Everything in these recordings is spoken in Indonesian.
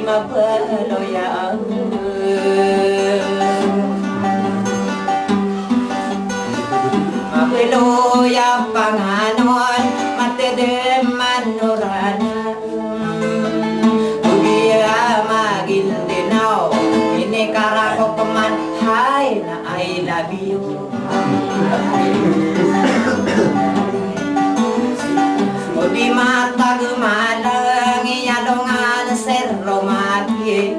mapaloya mapaloya panganon matedem manurana ugia magindinaw ini karako keman hai na I love you di mata gemalang iya dongan seromaki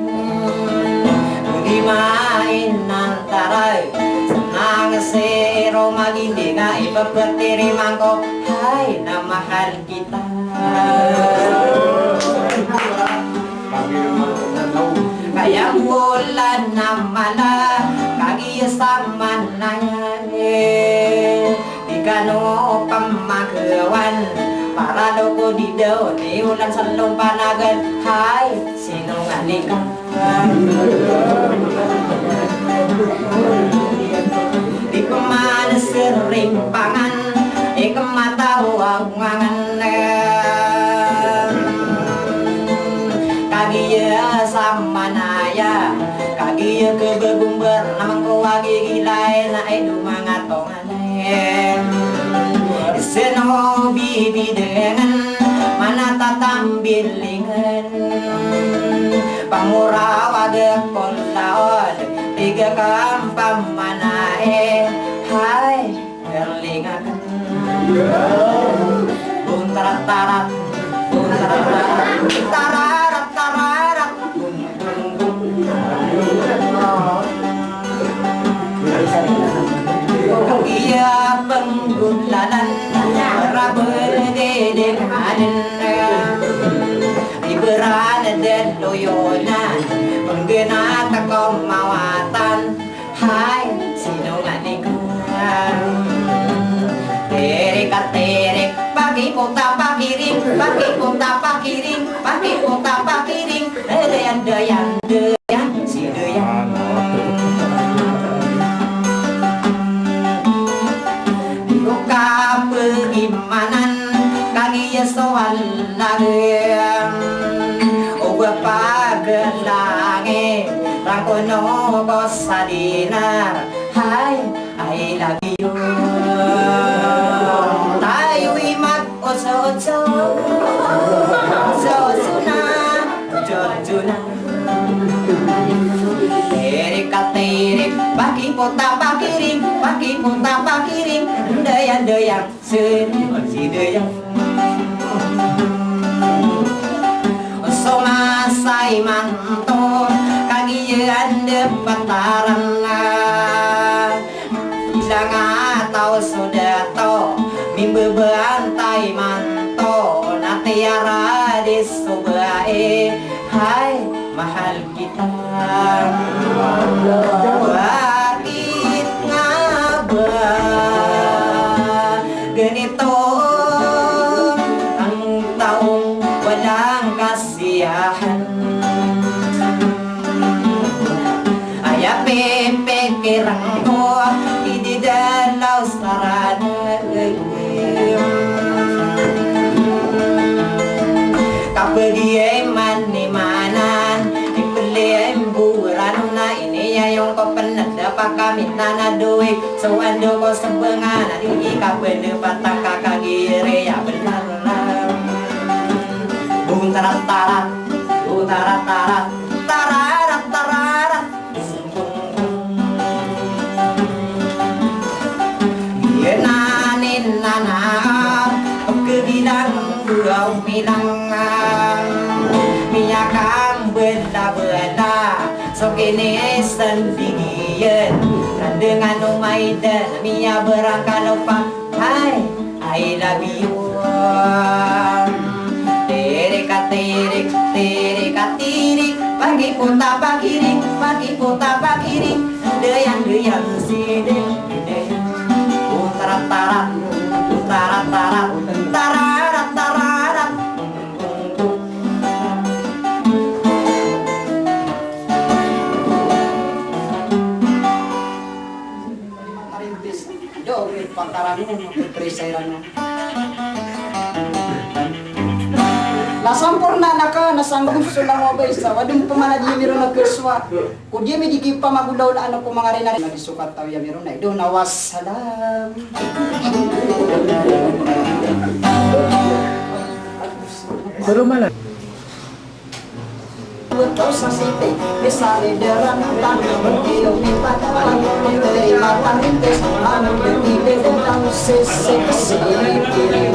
di main antara senang seromagi dengan iba bertiri mangko hai na mahal kita kayak bulan namala kagi sama nanya di kano pamakawan para doko di daw ni ulan salong panagan hai sinungaling ka di pemana serimpangan kematawangan kagiya sama naya kagiya kebegumber namang kawagi gilay na ay dumangatongan seno bibi dengan mana tatambilingan pangurawa gekol laon tiga kampam manae hai berlingakan buntarat tarat tararat tararat iya penggulalan raberdedeng haden iberana dan loyonan penggena takom mawatan hai sinungaling terik pagi kota pakiring pagi kota pakiring pagi kota pakiring doyan si doyan berimanan kagi soal lagi ubah gelange rangkono kosadinar hai I love you tayo imat oso jojuna terik bagi kota pakiring doyan si doyan somasai manto kagian depataran ilang atau sudah to mimbe bantai manto natiara disubae hai mahal kita bakit nga ba ganito ang taong walang kasiyahan aya pepekirang ko ididalaw sarana kapag manimanan ipilin buran na iniyayong ko panada pakamit na duwi so ando ko sa bengan di kapag patang kakagiri ya benar buntarat tarat tararat tararat yenanin nana kebilang gurau bilang miyakang bela so kini sendirian dengan umay dan miya berangkat lupa hai I love you terik pagi kota pakiring doyan si utara tararat pagkarami ng putri sa irano nasampurna na ka, nasanggap sila mo ba isa. Wadong pamana di meron na perswa. Kung di may di pa magulaw na ano po mga rin na rin. Nagisukat tao ya meron na. Doon nawas salam. Pero malah. Betul sasite, besare derang tanah berkilau pipa dalam menteri mata rintis, anu bertipe tentang sese kesini kiri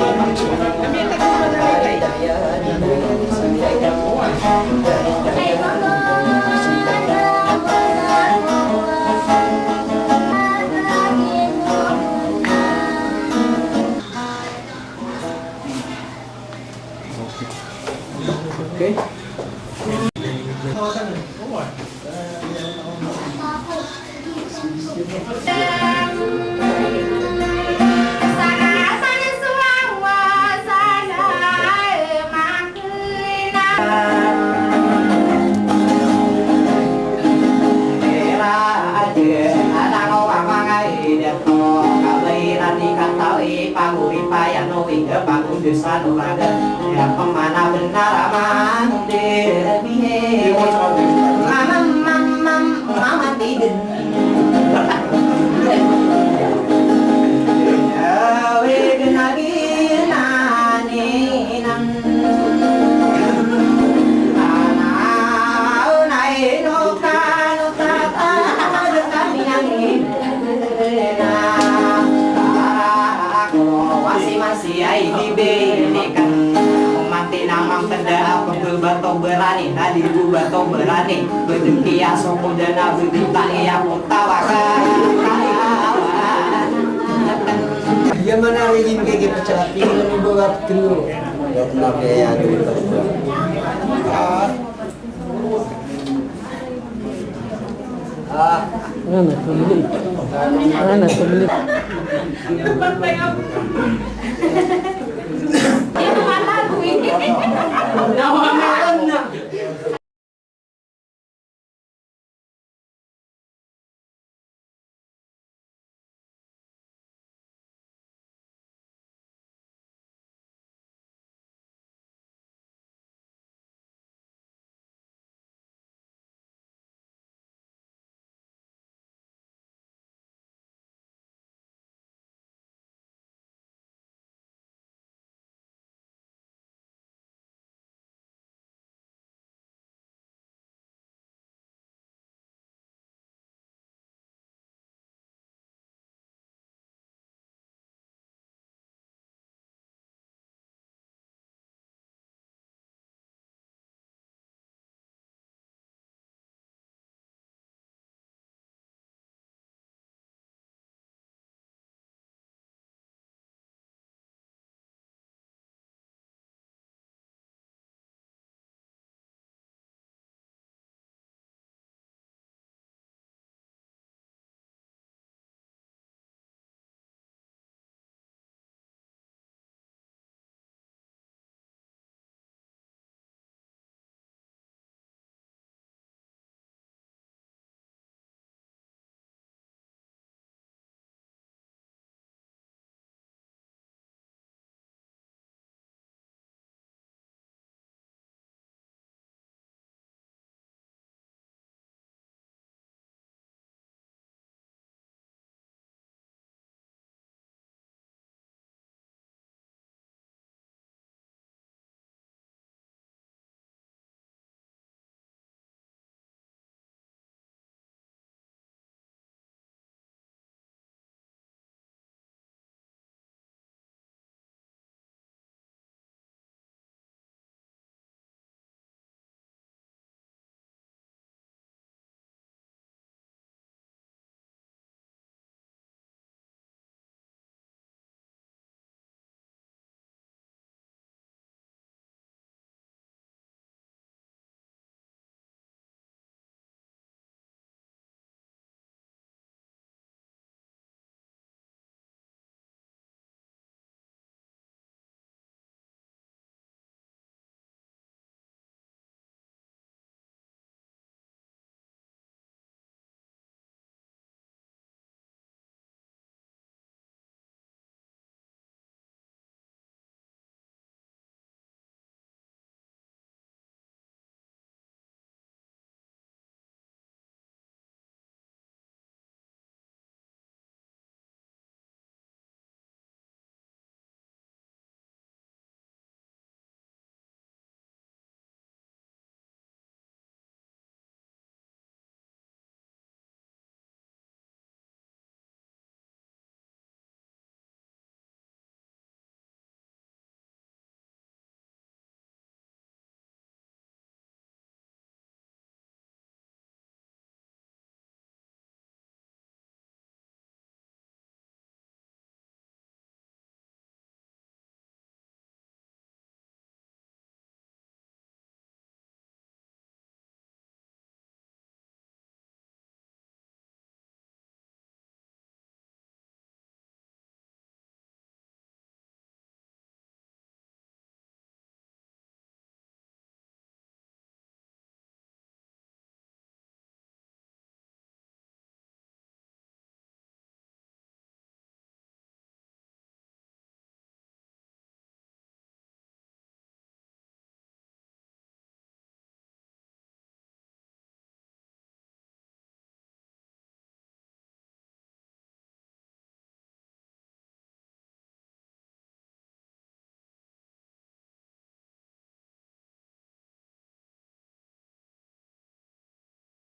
Oke. Pemana benar aman mama tidur masih ini belikan mati namang tanda pembebato berani tadi bubato berani berdengki aso mudana berdintang ya mutawakan Dia mana ringin kayak percaya tinggal di bawah dulu. Ya kenapa ya dulu. Mana pembeli? Mana pembeli? Nama